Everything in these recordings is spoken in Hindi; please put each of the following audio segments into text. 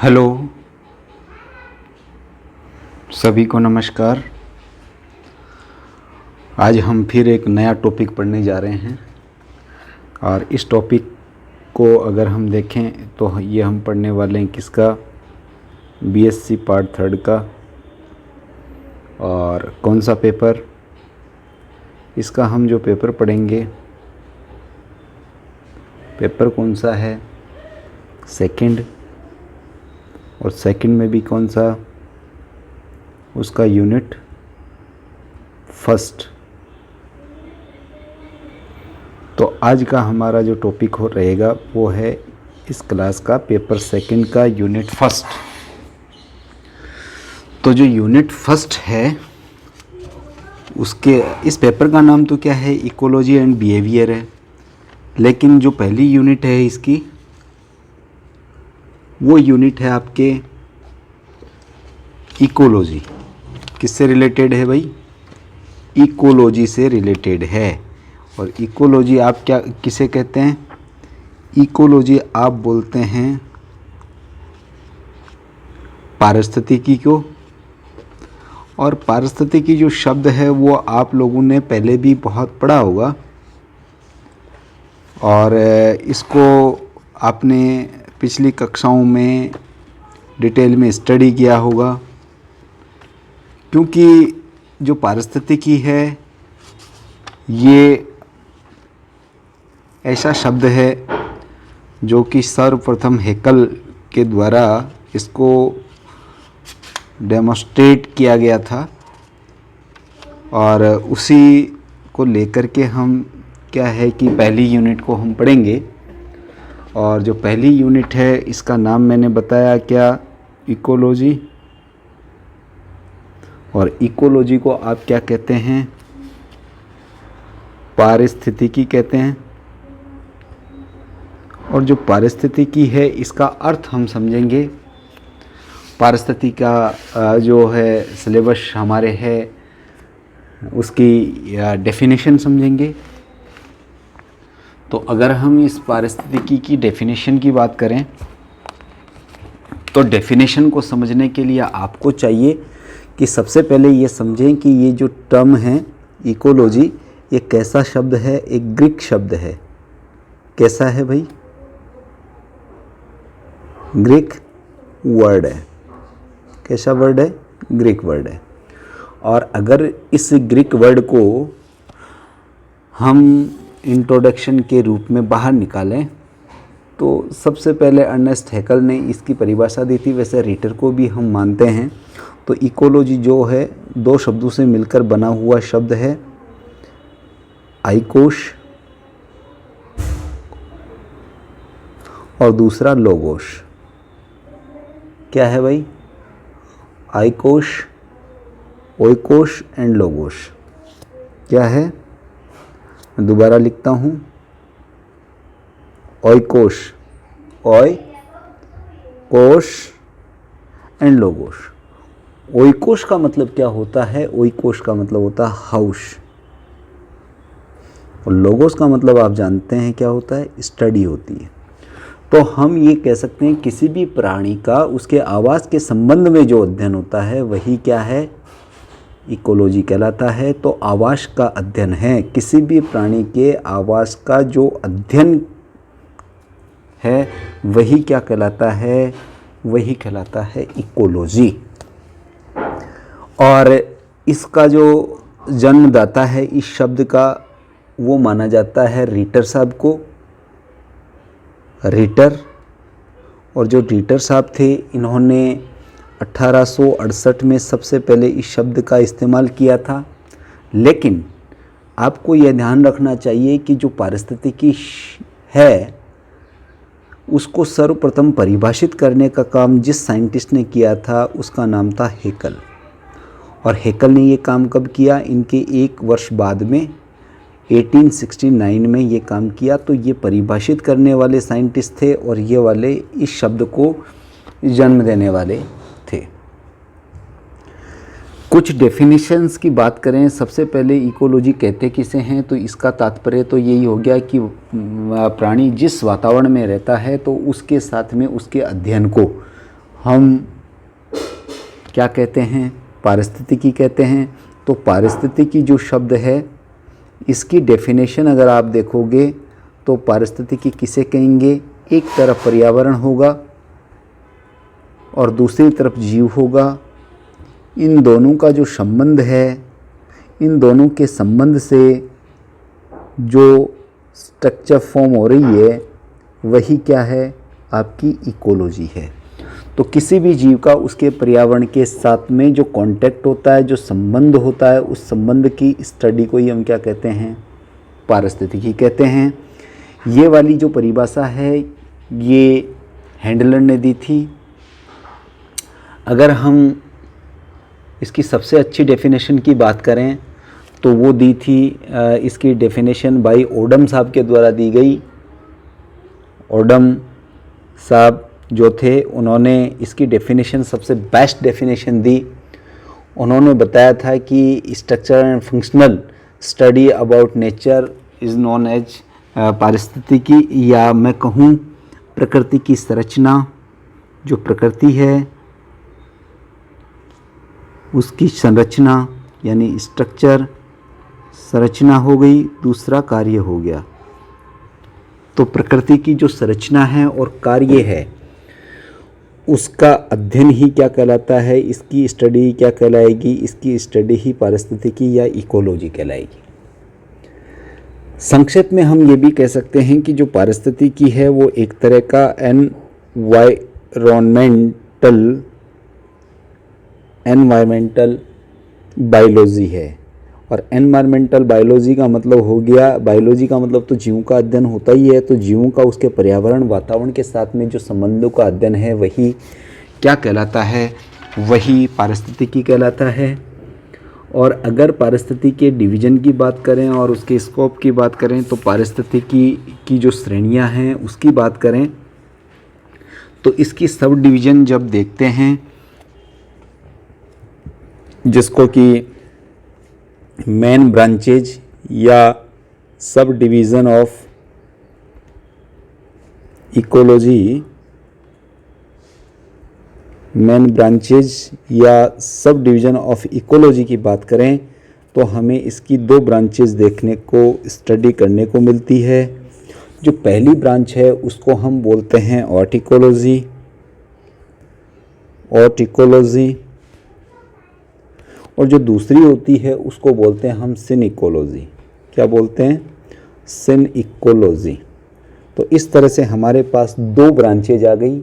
हेलो, सभी को नमस्कार। आज हम फिर एक नया टॉपिक पढ़ने जा रहे हैं और इस टॉपिक को अगर हम देखें तो ये हम पढ़ने वाले हैं किसका, बीएससी पार्ट 3 का। और कौन सा पेपर, इसका हम जो पेपर पढ़ेंगे, पेपर कौन सा है, सेकंड। और सेकंड में भी कौन सा, उसका यूनिट फर्स्ट। तो आज का हमारा जो टॉपिक हो रहेगा वो है इस क्लास का पेपर सेकंड का यूनिट फर्स्ट। तो जो यूनिट फर्स्ट है उसके, इस पेपर का नाम तो क्या है, इकोलॉजी एंड बिहेवियर है। लेकिन जो पहली यूनिट है इसकी, वो यूनिट है आपके इकोलॉजी। किससे रिलेटेड है भाई, इकोलॉजी से रिलेटेड है। और इकोलॉजी आप क्या किसे कहते हैं, इकोलॉजी आप बोलते हैं पारिस्थितिकी को। और पारिस्थितिकी जो शब्द है वो आप लोगों ने पहले भी बहुत पढ़ा होगा और इसको आपने पिछली कक्षाओं में डिटेल में स्टडी किया होगा। क्योंकि जो पारिस्थितिकी है ये ऐसा शब्द है जो कि सर्वप्रथम हेकल के द्वारा इसको डेमोस्ट्रेट किया गया था। और उसी को लेकर के हम क्या है कि पहली यूनिट को हम पढ़ेंगे। और जो पहली यूनिट है इसका नाम मैंने बताया क्या, इकोलॉजी। और इकोलॉजी को आप क्या कहते हैं, पारिस्थितिकी कहते हैं। और जो पारिस्थितिकी है इसका अर्थ हम समझेंगे। पारिस्थितिकी का जो है सिलेबस हमारे है उसकी डेफिनेशन समझेंगे। तो अगर हम इस पारिस्थितिकी की डेफिनेशन की बात करें तो डेफिनेशन को समझने के लिए आपको चाहिए कि सबसे पहले ये समझें कि ये जो टर्म है इकोलॉजी, ये कैसा शब्द है, एक ग्रीक शब्द है। कैसा है भाई, ग्रीक वर्ड है। कैसा वर्ड है, ग्रीक वर्ड है। और अगर इस ग्रीक वर्ड को हम इंट्रोडक्शन के रूप में बाहर निकालें तो सबसे पहले अर्नेस्ट हैकल ने इसकी परिभाषा दी थी। वैसे रीटर को भी हम मानते हैं। तो इकोलॉजी जो है दो शब्दों से मिलकर बना हुआ शब्द है, आइकोश और दूसरा लोगोश। क्या है भाई, आइकोश, ओइकोश एंड लोगोश। क्या है, मैं दोबारा लिखता हूँ, ओइकोश, ओय कोश एंड लोगोश। ओइकोश का मतलब क्या होता है, ओइकोश का मतलब होता है हाउस। और लोगोस का मतलब आप जानते हैं क्या होता है, स्टडी होती है। तो हम ये कह सकते हैं किसी भी प्राणी का उसके आवास के संबंध में जो अध्ययन होता है वही क्या है, इकोलॉजी कहलाता है। तो आवास का अध्ययन है, किसी भी प्राणी के आवास का जो अध्ययन है वही क्या कहलाता है, वही कहलाता है इकोलॉजी। और इसका जो जन्मदाता है इस शब्द का, वो माना जाता है रीटर साहब को, रीटर। और जो रीटर साहब थे इन्होंने 1868 में सबसे पहले इस शब्द का इस्तेमाल किया था। लेकिन आपको यह ध्यान रखना चाहिए कि जो पारिस्थितिकी है उसको सर्वप्रथम परिभाषित करने का काम जिस साइंटिस्ट ने किया था उसका नाम था हेकल। और हेकल ने ये काम कब किया, इनके एक वर्ष बाद में 1869 में ये काम किया। तो ये परिभाषित करने वाले साइंटिस्ट थे और ये वाले इस शब्द को जन्म देने वाले थे। कुछ डेफिनेशंस की बात करें, सबसे पहले इकोलॉजी कहते किसे हैं, तो इसका तात्पर्य तो यही हो गया कि प्राणी जिस वातावरण में रहता है तो उसके साथ में उसके अध्ययन को हम क्या कहते हैं, पारिस्थितिकी कहते हैं। तो पारिस्थितिकी जो शब्द है, इसकी डेफिनेशन अगर आप देखोगे तो पारिस्थितिकी किसे कहेंगे, एक तरफ पर्यावरण होगा और दूसरी तरफ जीव होगा। इन दोनों का जो संबंध है, इन दोनों के संबंध से जो स्ट्रक्चर फॉर्म हो रही है वही क्या है, आपकी इकोलॉजी है। तो किसी भी जीव का उसके पर्यावरण के साथ में जो कांटेक्ट होता है, जो संबंध होता है, उस संबंध की स्टडी को ही हम क्या कहते हैं, पारिस्थितिकी कहते हैं। ये वाली जो परिभाषा है ये हैंडलर ने दी थी। अगर हम इसकी सबसे अच्छी डेफिनेशन की बात करें तो वो दी थी, इसकी डेफिनेशन भाई ओडम साहब के द्वारा दी गई। ओडम साहब जो थे, उन्होंने इसकी डेफिनेशन सबसे बेस्ट डेफिनेशन दी। उन्होंने बताया था कि structure and functional study about nature is known as पारिस्थितिकी, या मैं कहूँ प्रकृति की संरचना, जो प्रकृति है उसकी संरचना यानी स्ट्रक्चर, संरचना हो गई, दूसरा कार्य हो गया। तो प्रकृति की जो संरचना है और कार्य है उसका अध्ययन ही क्या कहलाता है, इसकी स्टडी क्या कहलाएगी, इसकी स्टडी ही पारिस्थितिकी या इकोलॉजी कहलाएगी। संक्षेप में हम ये भी कह सकते हैं कि जो पारिस्थितिकी है वो एक तरह का एनवायरमेंटल बायोलॉजी है। और एनवायरमेंटल बायोलॉजी का मतलब हो गया, बायोलॉजी का मतलब तो जीवों का अध्ययन होता ही है। तो जीवों का उसके पर्यावरण वातावरण के साथ में जो संबंधों का अध्ययन है वही क्या कहलाता है, वही पारिस्थितिकी कहलाता है। और अगर पारिस्थितिकी के डिवीज़न की बात करें और उसके स्कोप की बात करें तो पारिस्थितिकी की जो श्रेणियां हैं उसकी बात करें तो इसकी सब डिवीज़न जब देखते हैं, जिसको कि मेन ब्रांचेज या sub division of ecology, main branches या सब डिवीज़न ऑफ इकोलॉजी की बात करें तो हमें इसकी दो ब्रांचेज देखने को, स्टडी करने को मिलती है। जो पहली ब्रांच है उसको हम बोलते हैं ऑर्टिकोलॉजी, और जो दूसरी होती है उसको बोलते हैं हम सिनिकोलॉजी। क्या बोलते हैं, सिनिकोलॉजी। तो इस तरह से हमारे पास दो ब्रांचेज आ गई,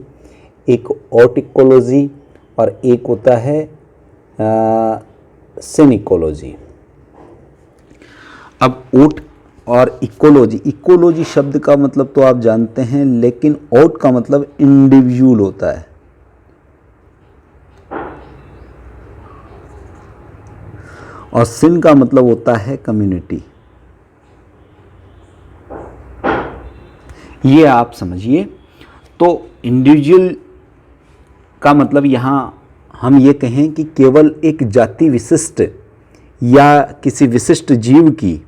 एक ऑर्टिकोलॉजी और एक होता है सिनिकोलॉजी। अब ओट और इकोलॉजी, इकोलॉजी शब्द का मतलब तो आप जानते हैं, लेकिन ओट का मतलब इंडिविजुअल होता है और सिन का मतलब होता है कम्युनिटी। ये आप समझिए। तो इंडिविजुअल का मतलब यहाँ हम ये कहें कि केवल एक जाति विशिष्ट या किसी विशिष्ट जीव की,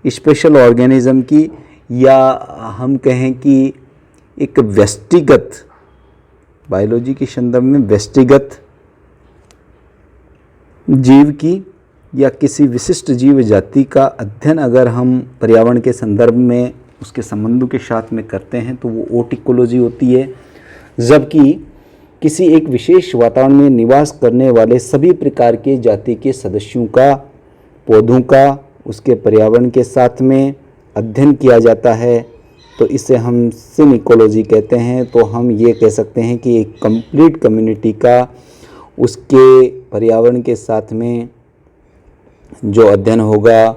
स्पेशल ऑर्गेनिज्म की, या हम कहें कि एक व्यष्टिगत, बायोलॉजी के संदर्भ में व्यष्टिगत जीव की या किसी विशिष्ट जीव जाति का अध्ययन अगर हम पर्यावरण के संदर्भ में उसके संबंधों के साथ में करते हैं तो वो ओटिकोलॉजी होती है। जबकि किसी एक विशेष वातावरण में निवास करने वाले सभी प्रकार के जाति के सदस्यों का, पौधों का, उसके पर्यावरण के साथ में अध्ययन किया जाता है तो इसे हम सिनिकोलॉजी कहते हैं। तो हम ये कह सकते हैं कि एक कंप्लीट कम्युनिटी का उसके पर्यावरण के साथ में जो अध्ययन होगा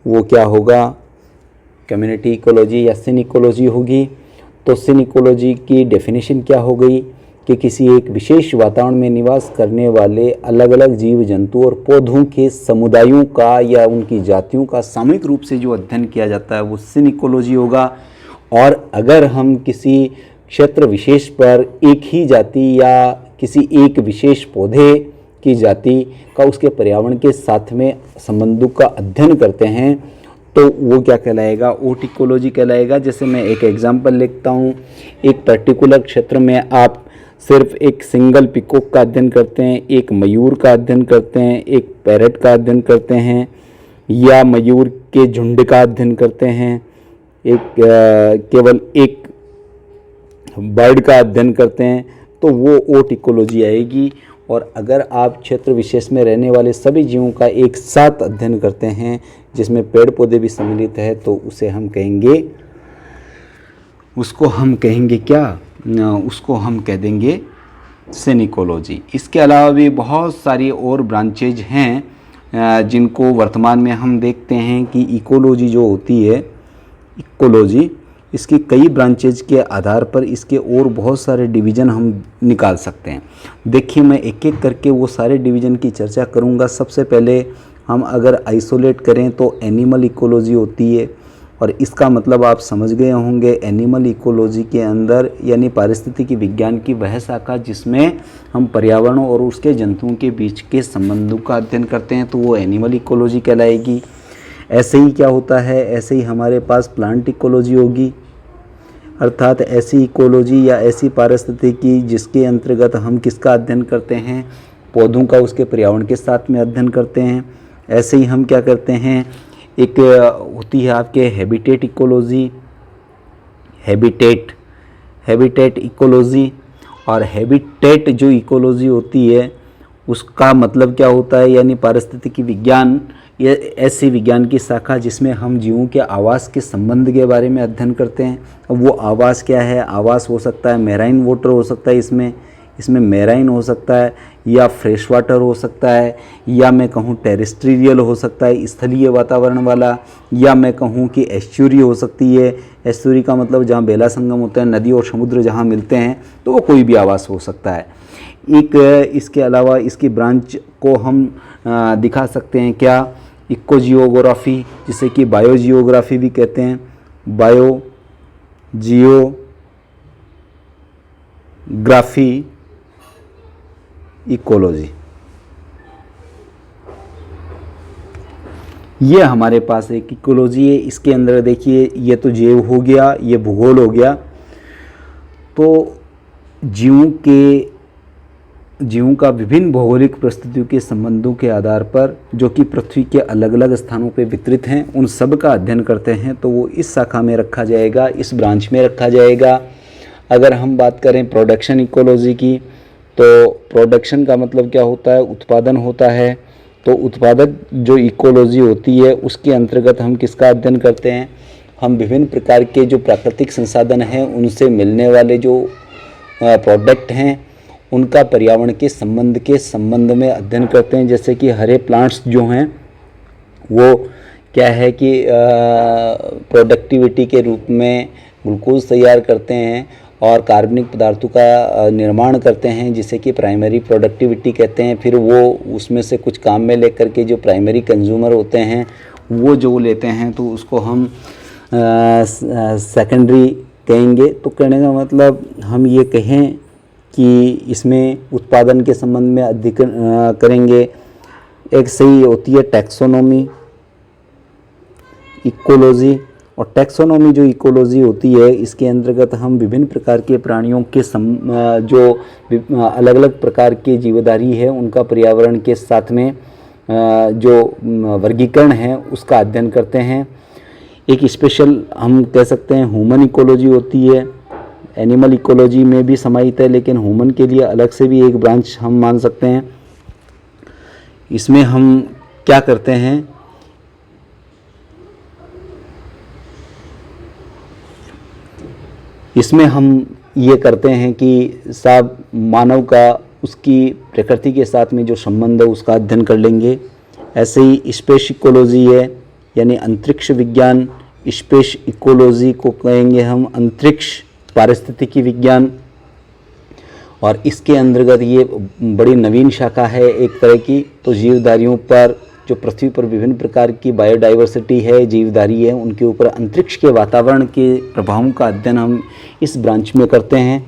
वो क्या होगा, कम्युनिटी इकोलॉजी या सिनिकोलॉजी होगी। तो सिनिकोलॉजी की डेफिनेशन क्या हो गई कि किसी एक विशेष वातावरण में निवास करने वाले अलग अलग जीव जंतु और पौधों के समुदायों का या उनकी जातियों का सामूहिक रूप से जो अध्ययन किया जाता है वो सिनिकोलॉजी होगा। और अगर हम किसी क्षेत्र विशेष पर एक ही जाति या किसी एक विशेष पौधे की जाति का उसके पर्यावरण के साथ में संबंधों का अध्ययन करते हैं तो वो क्या कहलाएगा, ओटिकोलॉजी कहलाएगा। जैसे मैं एक एग्जांपल लिखता हूँ, एक पर्टिकुलर क्षेत्र में आप सिर्फ एक सिंगल पिकॉक का अध्ययन करते हैं, एक मयूर का अध्ययन करते हैं, एक पैरट का अध्ययन करते हैं, या मयूर के झुंड का अध्ययन करते हैं, एक केवल एक बर्ड का अध्ययन करते हैं, तो वो ओट इकोलॉजी आएगी। और अगर आप क्षेत्र विशेष में रहने वाले सभी जीवों का एक साथ अध्ययन करते हैं जिसमें पेड़ पौधे भी सम्मिलित है, तो उसे हम कहेंगे, उसको हम कह देंगे सेनिकोलॉजी। इसके अलावा भी बहुत सारी और ब्रांचेज हैं जिनको वर्तमान में हम देखते हैं कि इकोलॉजी जो होती है, इकोलॉजी, इसकी कई ब्रांचेज के आधार पर इसके और बहुत सारे डिवीज़न हम निकाल सकते हैं। देखिए, मैं एक एक करके वो सारे डिवीज़न की चर्चा करूँगा। सबसे पहले हम अगर आइसोलेट करें तो एनिमल इकोलॉजी होती है, और इसका मतलब आप समझ गए होंगे, एनिमल इकोलॉजी के अंदर यानी पारिस्थितिकी विज्ञान की वह शाखा जिसमें हम पर्यावरण और उसके जंतुओं के बीच के संबंधों का अध्ययन करते हैं, तो वो एनिमल इकोलॉजी कहलाएगी। ऐसे ही क्या होता है, ऐसे ही हमारे पास प्लांट इकोलॉजी होगी, अर्थात ऐसी इकोलॉजी या ऐसी पारिस्थितिकी जिसके अंतर्गत हम किसका अध्ययन करते हैं, पौधों का उसके पर्यावरण के साथ में अध्ययन करते हैं। ऐसे ही हम क्या करते हैं, एक होती है आपके हैबिटेट इकोलॉजी, हैबिटेट इकोलॉजी। और हैबिटेट जो इकोलॉजी होती है उसका मतलब क्या होता है, यानी पारिस्थितिकी विज्ञान, ये ऐसी विज्ञान की शाखा जिसमें हम जीवों के आवास के संबंध के बारे में अध्ययन करते हैं। अब वो आवास क्या है, आवास हो सकता है मैराइन वाटर हो सकता है, इसमें मैराइन हो सकता है, या फ्रेश वाटर हो सकता है, या मैं कहूँ टेरेस्ट्रियल हो सकता है, स्थलीय वातावरण वाला, या मैं कहूँ कि एस्चुरी हो सकती है। एस्चुरी का मतलब जहाँ बेला संगम होता है, नदी और समुद्र जहाँ मिलते हैं, तो वो कोई भी आवास हो सकता है। एक इसके अलावा इसकी ब्रांच को हम दिखा सकते हैं क्या, इको जियोग्राफी, जिसे कि बायो जियोग्राफी भी कहते हैं, बायो जियोग्राफी इकोलॉजी। ये हमारे पास एक इकोलॉजी है। इसके अंदर देखिए, ये तो जैव हो गया, ये भूगोल हो गया। तो जीवों का विभिन्न भौगोलिक परिस्थितियों के संबंधों के आधार पर, जो कि पृथ्वी के अलग अलग स्थानों पर वितरित हैं, उन सब का अध्ययन करते हैं, तो वो इस शाखा में रखा जाएगा, इस ब्रांच में रखा जाएगा। अगर हम बात करें प्रोडक्शन इकोलॉजी की, तो प्रोडक्शन का मतलब क्या होता है, उत्पादन होता है। तो उत्पादक जो इकोलॉजी होती है उसके अंतर्गत हम किसका अध्ययन करते हैं, हम विभिन्न प्रकार के जो प्राकृतिक संसाधन हैं उनसे मिलने वाले जो प्रोडक्ट हैं उनका पर्यावरण के संबंध में अध्ययन करते हैं। जैसे कि हरे प्लांट्स जो हैं वो क्या है कि प्रोडक्टिविटी के रूप में ग्लूकोज तैयार करते हैं और कार्बनिक पदार्थों का निर्माण करते हैं, जिसे कि प्राइमरी प्रोडक्टिविटी कहते हैं। फिर वो उसमें से कुछ काम में लेकर के जो प्राइमरी कंज्यूमर होते हैं वो जो लेते हैं, तो उसको हम सेकेंडरी कहेंगे। तो कहने का मतलब हम ये कहें कि इसमें उत्पादन के संबंध में अधिक करेंगे। एक सही होती है टैक्सोनॉमी इकोलॉजी, और टैक्सोनॉमी जो इकोलॉजी होती है इसके अंतर्गत हम विभिन्न प्रकार के प्राणियों के जो अलग अलग प्रकार के जीवधारी है उनका पर्यावरण के साथ में जो वर्गीकरण है उसका अध्ययन करते हैं। एक स्पेशल हम कह सकते हैं ह्यूमन इकोलॉजी होती है, एनिमल इकोलॉजी में भी समाहित है, लेकिन ह्यूमन के लिए अलग से भी एक ब्रांच हम मान सकते हैं। इसमें हम क्या करते हैं, इसमें हम ये करते हैं कि साहब मानव का उसकी प्रकृति के साथ में जो संबंध है उसका अध्ययन कर लेंगे। ऐसे ही स्पेस इकोलॉजी है, यानी अंतरिक्ष विज्ञान, स्पेस इकोलॉजी को कहेंगे हम अंतरिक्ष पारिस्थितिकी विज्ञान। और इसके अंतर्गत ये बड़ी नवीन शाखा है एक तरह की। तो जीवधारियों पर, जो पृथ्वी पर विभिन्न प्रकार की बायोडाइवर्सिटी है, जीवधारी है, उनके ऊपर अंतरिक्ष के वातावरण के प्रभावों का अध्ययन हम इस ब्रांच में करते हैं।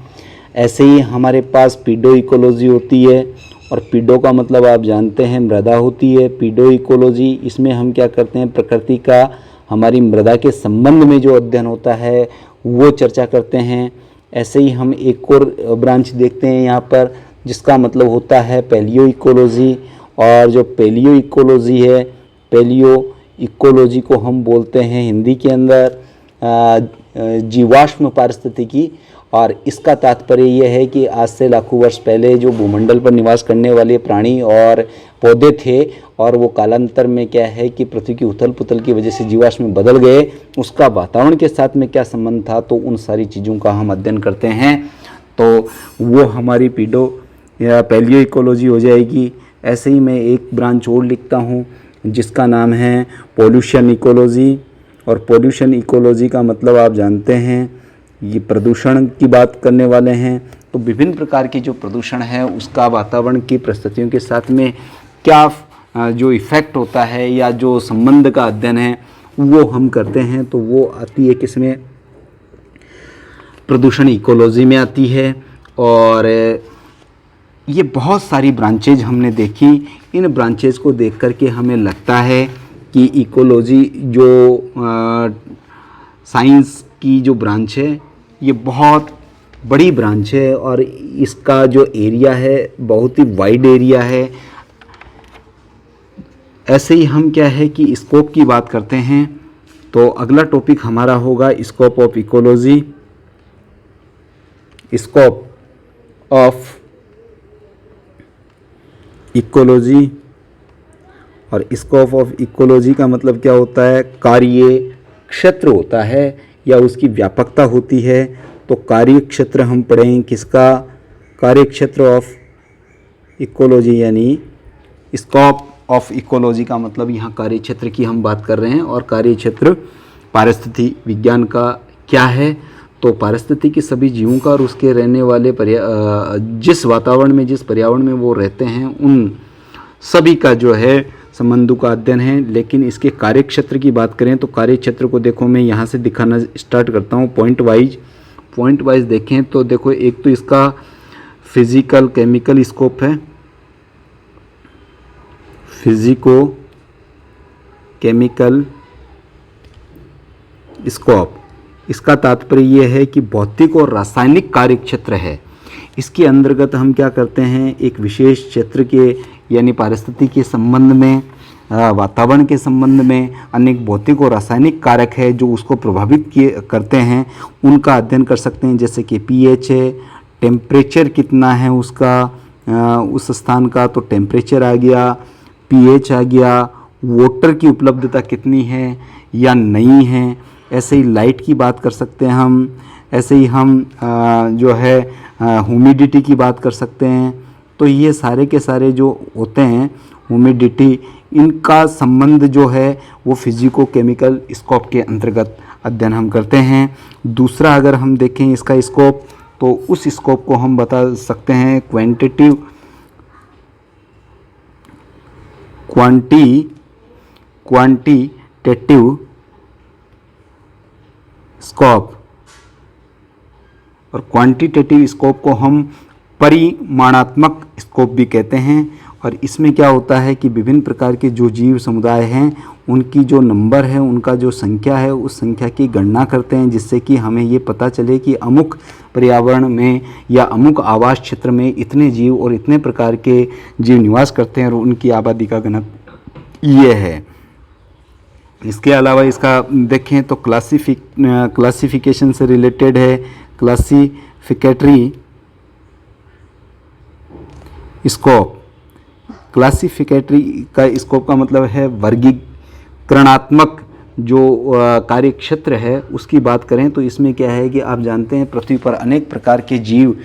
ऐसे ही हमारे पास पीडो इकोलॉजी होती है, और पीडो का मतलब आप जानते हैं मृदा होती है। पीडो इकोलॉजी, इसमें हम क्या करते हैं, प्रकृति का हमारी मृदा के संबंध में जो अध्ययन होता है वो चर्चा करते हैं। ऐसे ही हम एक और ब्रांच देखते हैं यहाँ पर, जिसका मतलब होता है पैलियो इकोलॉजी। और जो पैलियो इकोलॉजी है, पैलियो इकोलॉजी को हम बोलते हैं हिंदी के अंदर जीवाश्म पारिस्थितिकी। और इसका तात्पर्य यह है कि आज से लाखों वर्ष पहले जो भूमंडल पर निवास करने वाले प्राणी और पौधे थे, और वो कालांतर में क्या है कि पृथ्वी की उथल पुथल की वजह से जीवाश्म में बदल गए, उसका वातावरण के साथ में क्या संबंध था, तो उन सारी चीज़ों का हम अध्ययन करते हैं। तो वो हमारी पीडो या पैलियो इकोलॉजी हो जाएगी। ऐसे ही मैं एक ब्रांच और लिखता हूँ जिसका नाम है पोल्यूशन इकोलॉजी। और पोल्यूशन इकोलॉजी का मतलब आप जानते हैं, ये प्रदूषण की बात करने वाले हैं। तो विभिन्न प्रकार के जो प्रदूषण है उसका वातावरण की परिस्थितियों के साथ में क्या जो इफ़ेक्ट होता है या जो संबंध का अध्ययन है वो हम करते हैं। तो वो आती है किसमें, प्रदूषण इकोलॉजी में आती है। और ये बहुत सारी ब्रांचेज हमने देखी। इन ब्रांचेज को देख कर के हमें लगता है कि इकोलॉजी जो साइंस की जो ब्रांच है ये बहुत बड़ी ब्रांच है, और इसका जो एरिया है बहुत ही वाइड एरिया है। ऐसे ही हम क्या है कि स्कोप की बात करते हैं। तो अगला टॉपिक हमारा होगा scope of ecology. Scope of ecology. और स्कोप ऑफ इकोलॉजी का मतलब क्या होता है, कार्य क्षेत्र होता है या उसकी व्यापकता होती है। तो कार्य क्षेत्र हम पढ़ें किसका, कार्य क्षेत्र ऑफ इकोलॉजी, यानी स्कोप ऑफ इकोलॉजी का मतलब यहाँ कार्य क्षेत्र की हम बात कर रहे हैं। और कार्य क्षेत्र पारिस्थितिकी विज्ञान का क्या है, तो पारिस्थितिकी सभी जीवों का और उसके रहने वाले जिस वातावरण में, जिस पर्यावरण में वो रहते हैं, उन सभी का जो है संबंधों का अध्ययन है। लेकिन इसके कार्य क्षेत्र की बात करें तो कार्य क्षेत्र को देखो, मैं यहाँ से दिखाना स्टार्ट करता हूँ पॉइंट वाइज देखें तो देखो, एक तो इसका फिजिकल केमिकल स्कोप है, फिजिको केमिकल स्कोप। इसका तात्पर्य यह है कि भौतिक और रासायनिक कार्य क्षेत्र है। इसके अंतर्गत हम क्या करते हैं, एक विशेष क्षेत्र के यानी पारिस्थितिकी के संबंध में, वातावरण के संबंध में अनेक भौतिक और रासायनिक कारक है जो उसको प्रभावित करते हैं, उनका अध्ययन कर सकते हैं। जैसे कि पीएच है, टेम्परेचर कितना है उसका, उस स्थान का, तो टेम्परेचर आ गया, पीएच आ गया, वाटर की उपलब्धता कितनी है या नहीं है। ऐसे ही लाइट की बात कर सकते हैं हम। ऐसे ही हम जो है ह्यूमिडिटी की बात कर सकते हैं। तो ये सारे के सारे जो होते हैं, ह्यूमिडिटी, इनका संबंध जो है वो फिजिको केमिकल स्कोप के अंतर्गत अध्ययन हम करते हैं। दूसरा अगर हम देखें इसका स्कोप, तो उस स्कोप को हम बता सकते हैं क्वांटिटेटिव स्कोप। और क्वांटिटेटिव स्कोप को हम परिमाणात्मक स्कोप भी कहते हैं। और इसमें क्या होता है कि विभिन्न प्रकार के जो जीव समुदाय हैं उनकी जो नंबर है, उनका जो संख्या है, उस संख्या की गणना करते हैं, जिससे कि हमें ये पता चले कि अमुक पर्यावरण में या अमुक आवास क्षेत्र में इतने जीव और इतने प्रकार के जीव निवास करते हैं और उनकी आबादी का घनत्व ये है। इसके अलावा इसका देखें तो क्लासिफिकेशन से रिलेटेड है, क्लासिफिकेटरी स्कोप। क्लासिफिकेटरी का स्कोप का मतलब है वर्गीकरणात्मक जो कार्य क्षेत्र है उसकी बात करें तो इसमें क्या है कि आप जानते हैं पृथ्वी पर अनेक प्रकार के जीव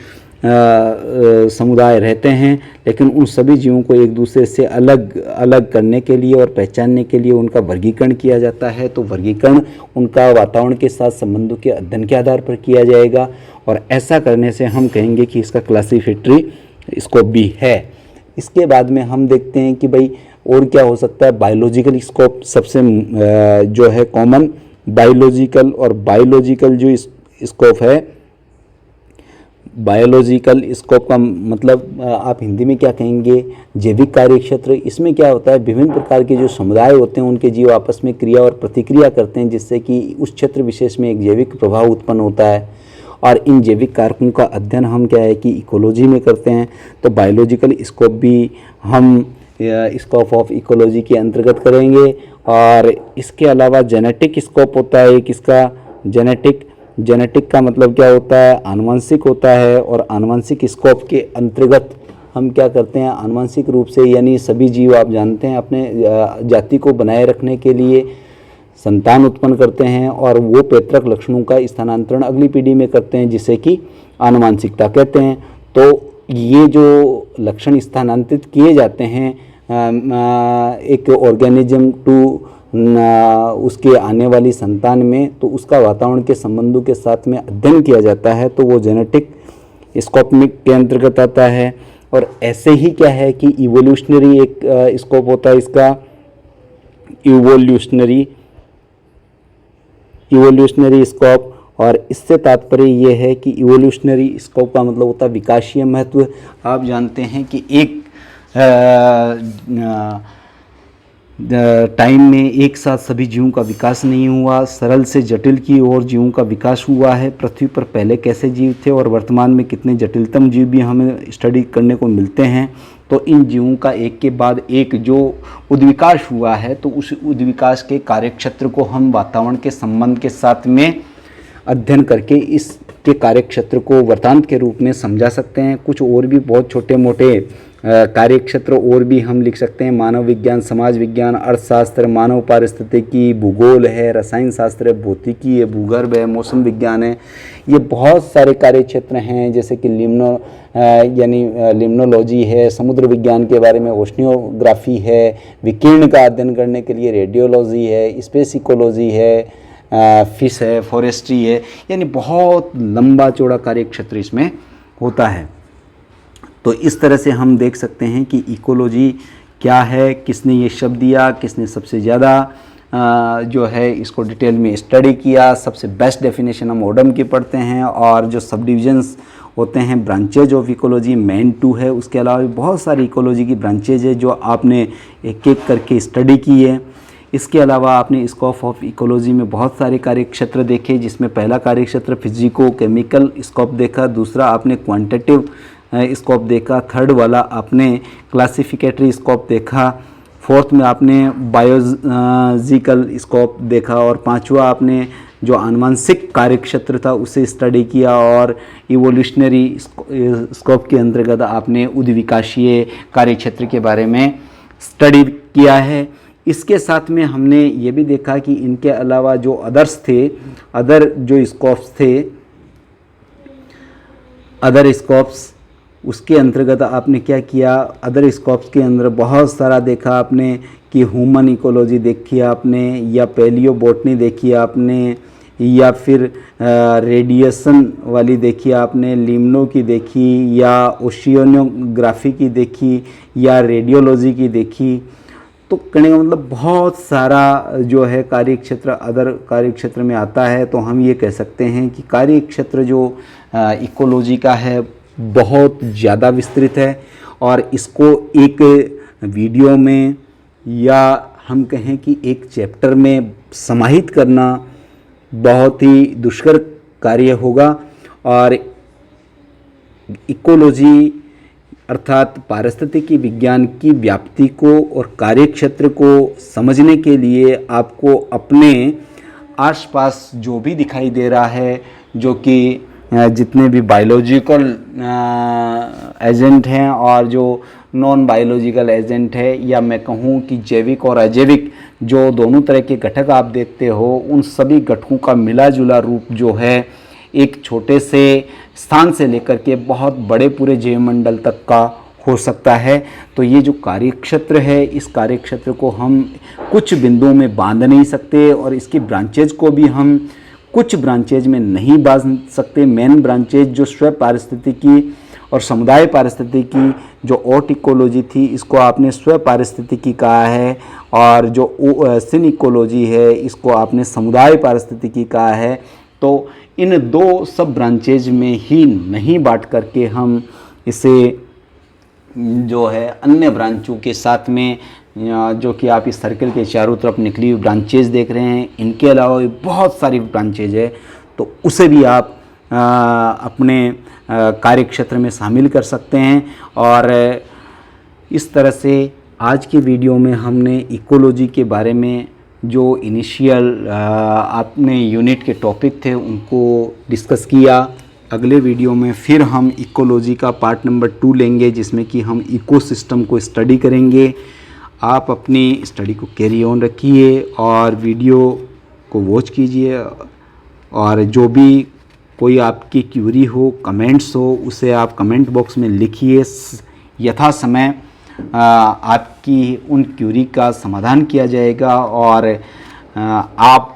समुदाय रहते हैं, लेकिन उन सभी जीवों को एक दूसरे से अलग अलग करने के लिए और पहचानने के लिए उनका वर्गीकरण किया जाता है। तो वर्गीकरण उनका वातावरण के साथ संबंधों के अध्ययन के आधार पर किया जाएगा, और ऐसा करने से हम कहेंगे कि इसका क्लासिफिकेटरी स्कोप भी है। इसके बाद में हम देखते हैं कि भाई और क्या हो सकता है। बायोलॉजिकल स्कोप सबसे जो है कॉमन, बायोलॉजिकल और बायोलॉजिकल जो स्कोप है, बायोलॉजिकल स्कोप का मतलब आप हिंदी में क्या कहेंगे, जैविक कार्य क्षेत्र। इसमें क्या होता है, विभिन्न प्रकार के जो समुदाय होते हैं उनके जीव आपस में क्रिया और प्रतिक्रिया करते हैं, जिससे कि उस क्षेत्र विशेष में एक जैविक प्रभाव उत्पन्न होता है। और इन जैविक कारकों का अध्ययन हम क्या है कि इकोलॉजी में करते हैं। तो बायोलॉजिकल स्कोप भी हम स्कोप ऑफ इकोलॉजी के अंतर्गत करेंगे। और इसके अलावा जेनेटिक स्कोप होता है किसका, जेनेटिक का मतलब क्या होता है, आनुवंशिक होता है। और आनुवंशिक स्कोप के अंतर्गत हम क्या करते हैं, आनुवंशिक रूप से यानी सभी जीव आप जानते हैं अपने जाति को बनाए रखने के लिए संतान उत्पन्न करते हैं और वो पैतृक लक्षणों का स्थानांतरण अगली पीढ़ी में करते हैं जिसे कि आनुवंशिकता कहते हैं। तो ये जो लक्षण स्थानांतरित किए जाते हैं एक ऑर्गेनिज्म टू उसके आने वाली संतान में, तो उसका वातावरण के संबंधों के साथ में अध्ययन किया जाता है, तो वो जेनेटिक स्कोप के अंतर्गत आता है। और ऐसे ही क्या है कि इवोल्यूशनरी एक स्कोप होता है इसका, इवोल्यूशनरी स्कोप। और इससे तात्पर्य ये है कि इवोल्यूशनरी स्कोप का मतलब होता है विकासीय महत्व। आप जानते हैं कि एक टाइम में एक साथ सभी जीवों का विकास नहीं हुआ, सरल से जटिल की ओर जीवों का विकास हुआ है। पृथ्वी पर पहले कैसे जीव थे और वर्तमान में कितने जटिलतम जीव भी हमें स्टडी करने को मिलते हैं। तो इन जीवों का एक के बाद एक जो उद्विकास हुआ है, तो उस उद्विकास के कार्यक्षेत्र को हम वातावरण के संबंध के साथ में अध्ययन करके इसके कार्यक्षेत्र को वृत्तांत के रूप में समझा सकते हैं। कुछ और भी बहुत छोटे मोटे कार्यक्षेत्र और भी हम लिख सकते हैं, मानव विज्ञान, समाज विज्ञान, अर्थशास्त्र, मानव पारिस्थितिकी, भूगोल है, रसायन शास्त्र है, भौतिकी है, भूगर्भ है, मौसम विज्ञान है। ये बहुत सारे कार्यक्षेत्र हैं जैसे कि लिम्नोलॉजी है, समुद्र विज्ञान के बारे में ओशनियोग्राफी है, विकिरण का अध्ययन करने के लिए रेडियोलॉजी है, स्पेस इकोलॉजी है, फिश है, फॉरेस्ट्री है। यानी बहुत लंबा चौड़ा कार्यक्षेत्र इसमें होता है। तो इस तरह से हम देख सकते हैं कि इकोलॉजी क्या है, किसने ये शब्द दिया, किसने सबसे ज़्यादा जो है इसको डिटेल में स्टडी किया। सबसे बेस्ट डेफिनेशन हम ओडम की पढ़ते हैं। और जो सब डिविजन्स होते हैं ब्रांचेज ऑफ इकोलॉजी, मेन 2 है। उसके अलावा भी बहुत सारी इकोलॉजी की ब्रांचेज है जो आपने एक एक करके स्टडी की है। इसके अलावा आपने स्कोप ऑफ इकोलॉजी में बहुत सारे कार्यक्षेत्र देखे, जिसमें पहला कार्यक्षेत्र फिजिको केमिकल स्कोप देखा, दूसरा आपने क्वांटिटेटिव स्कोप देखा, थर्ड वाला आपने क्लासिफिकेटरी स्कोप देखा, फोर्थ में आपने बायोलॉजिकल स्कोप देखा और पांचवा आपने जो आनुवंशिक कार्यक्षेत्र था उसे स्टडी किया। और इवोल्यूशनरी स्कोप के अंतर्गत आपने उद्विकासीय कार्यक्षेत्र के बारे में स्टडी किया है। इसके साथ में हमने ये भी देखा कि इनके अलावा जो अदर जो स्कोप्स थे, अदर स्कोप्स, उसके अंतर्गत आपने क्या किया, अदर स्कोप्स के अंदर बहुत सारा देखा आपने कि ह्यूमन इकोलॉजी देखी आपने, या पैलियो बॉटनी देखी आपने, या फिर रेडिएशन वाली देखी आपने, लिम्नो की देखी, या ओशियोनोग्राफी की देखी, या रेडियोलॉजी की देखी। तो कहने का मतलब बहुत सारा जो है कार्यक्षेत्र अदर कार्यक्षेत्र में आता है। तो हम ये कह सकते हैं कि कार्यक्षेत्र जो इकोलॉजी का है बहुत ज़्यादा विस्तृत है और इसको एक वीडियो में या हम कहें कि एक चैप्टर में समाहित करना बहुत ही दुष्कर कार्य होगा। और इकोलॉजी अर्थात पारिस्थितिकी विज्ञान की व्याप्ति को और कार्यक्षेत्र को समझने के लिए आपको अपने आसपास जो भी दिखाई दे रहा है, जो कि जितने भी बायोलॉजिकल एजेंट हैं और जो नॉन बायोलॉजिकल एजेंट है, या मैं कहूँ कि जैविक और अजैविक जो दोनों तरह के घटक आप देखते हो, उन सभी घटकों का मिला जुला रूप जो है एक छोटे से स्थान से लेकर के बहुत बड़े पूरे जैवमंडल तक का हो सकता है। तो ये जो कार्यक्षेत्र है, इस कार्यक्षेत्र को हम कुछ बिंदुओं में बांध नहीं सकते और इसकी ब्रांचेज को भी हम कुछ ब्रांचेज में नहीं बांध सकते। मेन ब्रांचेज जो स्व पारिस्थितिकी और समुदाय पारिस्थितिकी जो ओट इकोलॉजी थी, इसको आपने स्व पारिस्थितिकी कहा है, और जो सिन इकोलॉजी है इसको आपने समुदाय पारिस्थितिकी कहा है। तो इन दो सब ब्रांचेज में ही नहीं बांट करके हम इसे जो है अन्य ब्रांचों के साथ में, जो कि आप इस सर्कल के चारों तरफ निकली हुई ब्रांचेज देख रहे हैं, इनके अलावा भी बहुत सारी ब्रांचेज है, तो उसे भी आप अपने कार्य क्षेत्र में शामिल कर सकते हैं। और इस तरह से आज के वीडियो में हमने इकोलॉजी के बारे में जो इनिशियल आपने यूनिट के टॉपिक थे उनको डिस्कस किया। अगले वीडियो में फिर हम इकोलॉजी का पार्ट नंबर 2 लेंगे, जिसमें कि हम इकोसिस्टम को स्टडी करेंगे। आप अपनी स्टडी को कैरी ऑन रखिए और वीडियो को वॉच कीजिए, और जो भी कोई आपकी क्यूरी हो, कमेंट्स हो, उसे आप कमेंट बॉक्स में लिखिए। यथा समय आपकी उन क्यूरी का समाधान किया जाएगा। और आप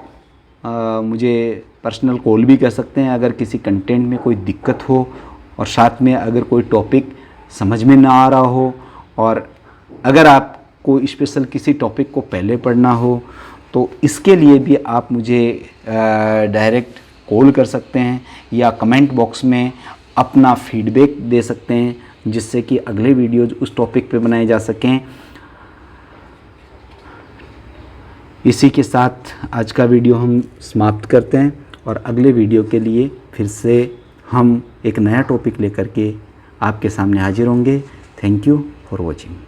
मुझे पर्सनल कॉल भी कर सकते हैं अगर किसी कंटेंट में कोई दिक्कत हो, और साथ में अगर कोई टॉपिक समझ में ना आ रहा हो, और अगर आपको स्पेशल किसी टॉपिक को पहले पढ़ना हो, तो इसके लिए भी आप मुझे डायरेक्ट कॉल कर सकते हैं या कमेंट बॉक्स में अपना फीडबैक दे सकते हैं, जिससे कि अगले वीडियोज उस टॉपिक पे बनाए जा सकें। इसी के साथ आज का वीडियो हम समाप्त करते हैं, और अगले वीडियो के लिए फिर से हम एक नया टॉपिक लेकर के आपके सामने हाजिर होंगे। Thank you for watching.